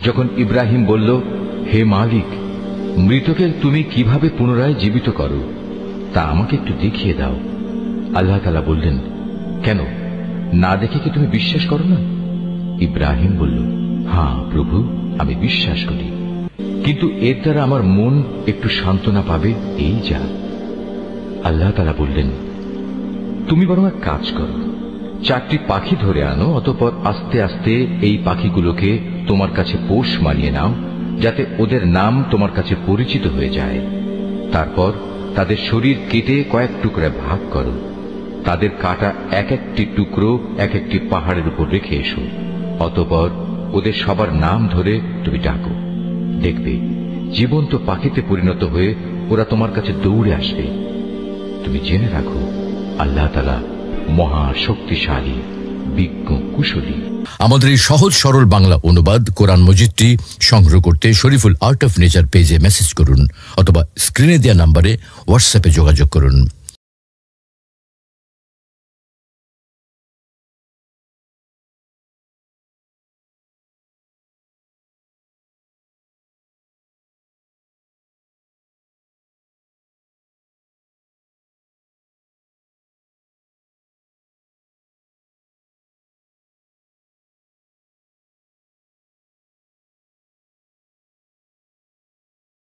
যখন ইব্রাহিম বলল, হে মালিক, মৃতকে তুমি কিভাবে পুনরায় জীবিত করো তা আমাকে একটু দেখিয়ে দাও। আল্লাহ তাআলা বললেন, কেন, না দেখে কি তুমি বিশ্বাস করো না? ইব্রাহিম বলল, হ্যাঁ প্রভু, আমি বিশ্বাস করি, কিন্তু এর দ্বারা আমার মন একটু সান্ত্বনা পাবে, এই যা। আল্লাহ তাআলা বললেন, তুমি বরং এক কাজ করো, 4টি পাখি ধরে আনো, অতঃপর আস্তে আস্তে এই পাখিগুলোকে তোমার কাছে পোষ মানিয়ে নাও, যাতে ওদের নাম তোমার কাছে পরিচিত হয়ে যায়। তারপর তাদের শরীর কেটে কয়েক টুকরা ভাগ করো, তাদের কাটা এক একটি টুকরো এক একটি পাহাড়ের উপর রেখে এসো, অতঃপর ওদের সবার নাম ধরে তুমি ডাকো। দেখবে জীবন্ত পাখিতে পরিণত হয়ে ওরা তোমার কাছে দৌড়ে আসবে। তুমি জেনে রাখো, আল্লাহ তাআলা মহা শক্তিশালী, বিজ্ঞ, কুশলী। আমাদের এই সহজ সরল বাংলা অনুবাদ কোরআন মজিদটি সংগ্রহ করতে শরীফুল আর্ট অফ নেচার পেজে মেসেজ করুন অথবা স্ক্রিনে দেওয়া নম্বরে হোয়াটসঅ্যাপে যোগাযোগ করুন।